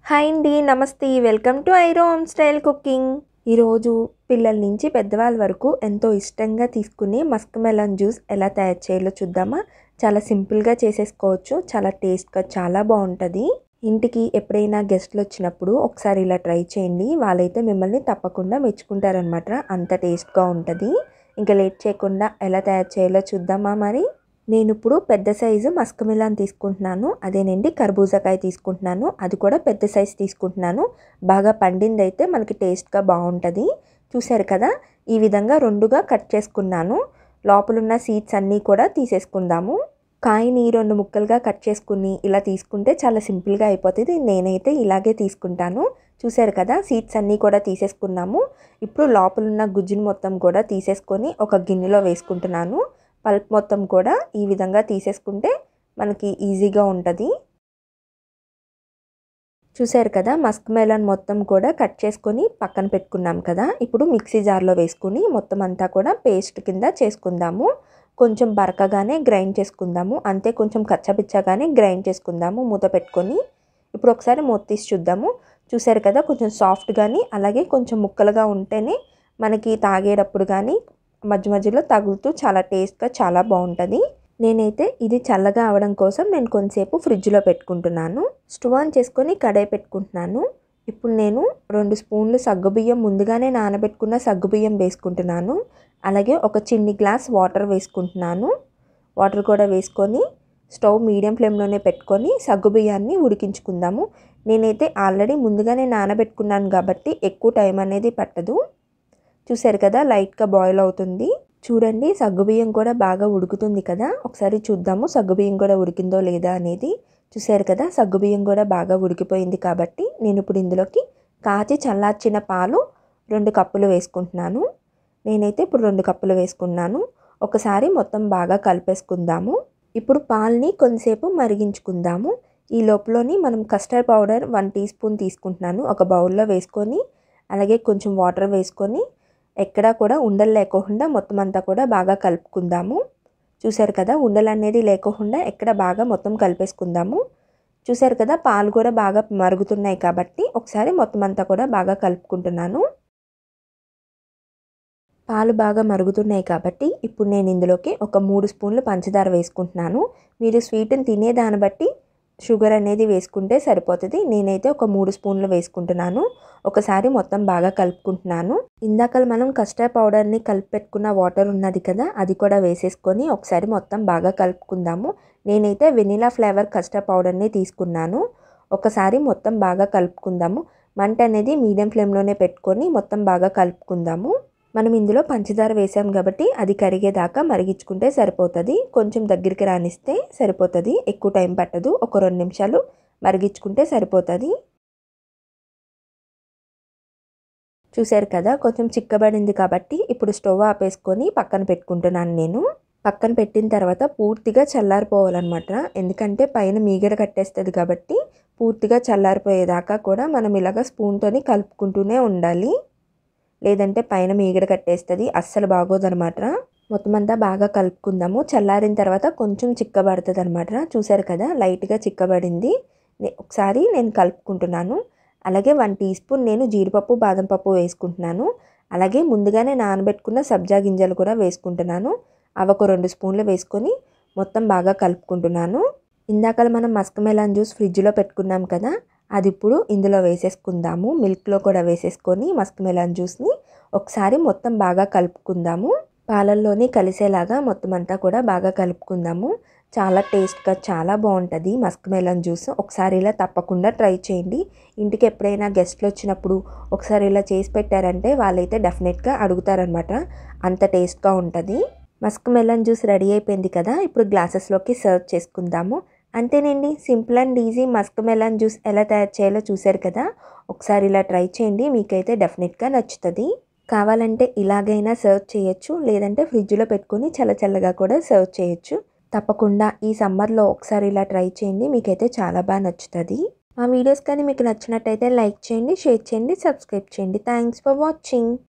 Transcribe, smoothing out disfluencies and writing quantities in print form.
Hi అండి, నమస్తే. Welcome to ఐరో హోమ్ స్టైల్ కుకింగ్. ఈరోజు పిల్లల నుంచి పెద్దవాళ్ళ వరకు ఎంతో ఇష్టంగా తీసుకునే మస్క్ మెలన్ జ్యూస్ ఎలా తయారు చేయాలో చూద్దామా. చాలా సింపుల్గా చేసేసుకోవచ్చు, చాలా టేస్ట్గా చాలా బాగుంటుంది. ఇంటికి ఎప్పుడైనా గెస్ట్లు వచ్చినప్పుడు ఒకసారి ఇలా ట్రై చేయండి, వాళ్ళైతే మిమ్మల్ని తప్పకుండా మెచ్చుకుంటారనమాట. అంత టేస్ట్గా ఉంటుంది. ఇంకా లేట్ చేయకుండా ఎలా తయారు చేయాలో చూద్దామా మరి. నేను ఇప్పుడు పెద్ద సైజు మస్క్ మిలాన్ తీసుకుంటున్నాను. అదేనండి, కర్బూజాకాయ తీసుకుంటున్నాను. అది కూడా పెద్ద సైజు తీసుకుంటున్నాను. బాగా పండింది అయితే మనకి టేస్ట్గా బాగుంటుంది. చూసారు కదా, ఈ విధంగా రెండుగా కట్ చేసుకున్నాను. లోపలున్న సీడ్స్ అన్నీ కూడా తీసేసుకుందాము. కాయని 2 ముక్కలుగా కట్ చేసుకుని ఇలా తీసుకుంటే చాలా సింపుల్గా అయిపోతుంది. నేనైతే ఇలాగే తీసుకుంటాను. చూసారు కదా, సీడ్స్ అన్నీ కూడా తీసేసుకున్నాము. ఇప్పుడు లోపలున్న గుజ్జుని మొత్తం కూడా తీసేసుకొని ఒక గిన్నెలో వేసుకుంటున్నాను. పల్ప్ మొత్తం కూడా ఈ విధంగా తీసేసుకుంటే మనకి ఈజీగా ఉంటుంది. చూసారు కదా, మస్క్ మెలన్ మొత్తం కూడా కట్ చేసుకొని పక్కన పెట్టుకున్నాం కదా. ఇప్పుడు మిక్సీ జార్లో వేసుకుని మొత్తం అంతా కూడా పేస్ట్ కింద చేసుకుందాము. కొంచెం బరకగానే గ్రైండ్ చేసుకుందాము, అంతే. కొంచెం కచ్చపిచ్చగానే గ్రైండ్ చేసుకుందాము మూత పెట్టుకొని. ఇప్పుడు ఒకసారి మూత తీసి చూద్దాము. చూసారు కదా, కొంచెం సాఫ్ట్ కానీ అలాగే కొంచెం ముక్కలుగా ఉంటేనే మనకి తాగేటప్పుడు కానీ మధ్య మధ్యలో తగులుతూ చాలా టేస్ట్గా చాలా బాగుంటుంది. నేనైతే ఇది చల్లగా అవడం కోసం నేను కొంచెంసేపు ఫ్రిడ్జ్లో పెట్టుకుంటున్నాను. స్టవ్ ఆన్ చేసుకొని కడాయి పెట్టుకుంటున్నాను. ఇప్పుడు నేను 2 స్పూన్లు సగ్గుబియ్యం, ముందుగానే నానబెట్టుకున్న సగ్గుబియ్యం వేసుకుంటున్నాను. అలాగే ఒక చిన్ని గ్లాస్ వాటర్ వేసుకుంటున్నాను. వాటర్ కూడా వేసుకొని స్టవ్ మీడియం ఫ్లేమ్లోనే పెట్టుకొని సగ్గుబియ్యాన్ని ఉడికించుకుందాము. నేనైతే ఆల్రెడీ ముందుగానే నానబెట్టుకున్నాను కాబట్టి ఎక్కువ టైం అనేది పట్టదు. చూసారు కదా, లైట్గా బాయిల్ అవుతుంది. చూడండి, సగ్గుబియ్యం కూడా బాగా ఉడుకుతుంది కదా. ఒకసారి చూద్దాము సగ్గుబియ్యం కూడా ఉడికిందో లేదా అనేది. చూసారు కదా, సగ్గుబియ్యం కూడా బాగా ఉడికిపోయింది కాబట్టి నేను ఇప్పుడు ఇందులోకి కాచి చల్లార్చిన పాలు 2 కప్పులు వేసుకుంటున్నాను. నేనైతే ఇప్పుడు 2 కప్పులు వేసుకున్నాను. ఒకసారి మొత్తం బాగా కలిపేసుకుందాము. ఇప్పుడు పాలని కొంతసేపు మరిగించుకుందాము. ఈ లోపలని మనం కస్టర్డ్ పౌడర్ 1 టీ స్పూన్ తీసుకుంటున్నాను. ఒక బౌల్లో వేసుకొని అలాగే కొంచెం వాటర్ వేసుకొని ఎక్కడా కూడా ఉండలు లేకోకుండా మొత్తం అంతా కూడా బాగా కలుపుకుందాము. చూసారు కదా, ఉండలు అనేది లేకోకుండా ఎక్కడ బాగా మొత్తం కలిపేసుకుందాము. చూసారు కదా, పాలు కూడా బాగా మరుగుతున్నాయి కాబట్టి ఒకసారి మొత్తం అంతా కూడా బాగా కలుపుకుంటున్నాను. పాలు బాగా మరుగుతున్నాయి కాబట్టి ఇప్పుడు నేను ఇందులోకి ఒక 3 స్పూన్లు పంచదార వేసుకుంటున్నాను. మీరు స్వీట్ని తినేదాన్ని బట్టి షుగర్ అనేది వేసుకుంటే సరిపోతుంది. నేనైతే ఒక 3 స్పూన్లు వేసుకుంటున్నాను. ఒకసారి మొత్తం బాగా కలుపుకుంటున్నాను. ఇందాక మనం కస్టర్డ్ పౌడర్ని కలిపి పెట్టుకున్న వాటర్ ఉన్నది కదా, అది కూడా వేసేసుకొని ఒకసారి మొత్తం బాగా కలుపుకుందాము. నేనైతే వెనిలా ఫ్లేవర్ కస్టర్డ్ పౌడర్ని తీసుకున్నాను. ఒకసారి మొత్తం బాగా కలుపుకుందాము. మంట అనేది మీడియం ఫ్లేమ్లోనే పెట్టుకొని మొత్తం బాగా కలుపుకుందాము. మనం ఇందులో పంచదార వేసాం కాబట్టి అది కరిగేదాకా మరిగించుకుంటే సరిపోతుంది. కొంచెం దగ్గరికి రానిస్తే సరిపోతుంది, ఎక్కువ టైం పట్టదు. ఒక 2 నిమిషాలు మరిగించుకుంటే సరిపోతుంది. చూసారు కదా, కొంచెం చిక్కబడింది కాబట్టి ఇప్పుడు స్టవ్ ఆపేసుకొని పక్కన పెట్టుకుంటున్నాను. నేను పక్కన పెట్టిన తర్వాత పూర్తిగా చల్లారిపోవాలన్నమాట. ఎందుకంటే పైన మీగడ కట్టేస్తుంది కాబట్టి పూర్తిగా చల్లారిపోయేదాకా కూడా మనం ఇలాగ స్పూన్తోని కలుపుకుంటూనే ఉండాలి. లేదంటే పైన మీగడ కట్టేస్తుంది, అస్సలు బాగోదనమాట. మొత్తం అంతా బాగా కలుపుకుందాము. చల్లారిన తర్వాత కొంచెం చిక్కబడుతుంది అనమాట. చూసారు కదా, లైట్గా చిక్కబడింది. ఒకసారి నేను కలుపుకుంటున్నాను. అలాగే 1 టీ స్పూన్ నేను జీడిపప్పు, బాదం పప్పు వేసుకుంటున్నాను. అలాగే ముందుగానే నానబెట్టుకున్న సబ్జా గింజలు కూడా వేసుకుంటున్నాను. అవి ఒక 2 స్పూన్లు వేసుకొని మొత్తం బాగా కలుపుకుంటున్నాను. ఇందాక మనం మస్క్ మెలాన్ జ్యూస్ ఫ్రిడ్జ్లో పెట్టుకున్నాం కదా, అది ఇప్పుడు ఇందులో వేసేసుకుందాము. మిల్క్లో కూడా వేసేసుకొని మస్క్ మెలాన్ జ్యూస్ని ఒకసారి మొత్తం బాగా కలుపుకుందాము. పాలల్లోని కలిసేలాగా మొత్తం అంతా కూడా బాగా కలుపుకుందాము. చాలా టేస్ట్గా చాలా బాగుంటుంది మస్క్ మెలాన్ జ్యూస్. ఒకసారి ఇలా తప్పకుండా ట్రై చేయండి. ఇంటికి ఎప్పుడైనా గెస్ట్లు వచ్చినప్పుడు ఒకసారి ఇలా చేసి పెట్టారంటే వాళ్ళైతే డెఫినెట్గా అడుగుతారనమాట. అంత టేస్ట్గా ఉంటుంది. మస్క్ మెలాన్ జ్యూస్ రెడీ అయిపోయింది కదా. ఇప్పుడు గ్లాసెస్లోకి సర్వ్ చేసుకుందాము. అంతేనండి, simple and easy Musk melon juice ఎలా తయారు చేయాలో చూశారు కదా. ఒకసారి ఇలా ట్రై చేయండి, మీకైతే డెఫినెట్గా నచ్చుతుంది. కావాలంటే ఇలాగైనా సర్వ్ చేయొచ్చు, లేదంటే ఫ్రిడ్జ్లో పెట్టుకొని చల్లగా కూడా సర్వ్ చేయొచ్చు. తప్పకుండా ఈ సమ్మర్లో ఒకసారి ఇలా ట్రై చేయండి, మీకైతే చాలా బాగా నచ్చుతుంది. మా వీడియోస్ కానీ మీకు నచ్చినట్టయితే లైక్ చేయండి, షేర్ చేయండి, సబ్స్క్రైబ్ చేయండి. Thanks for watching.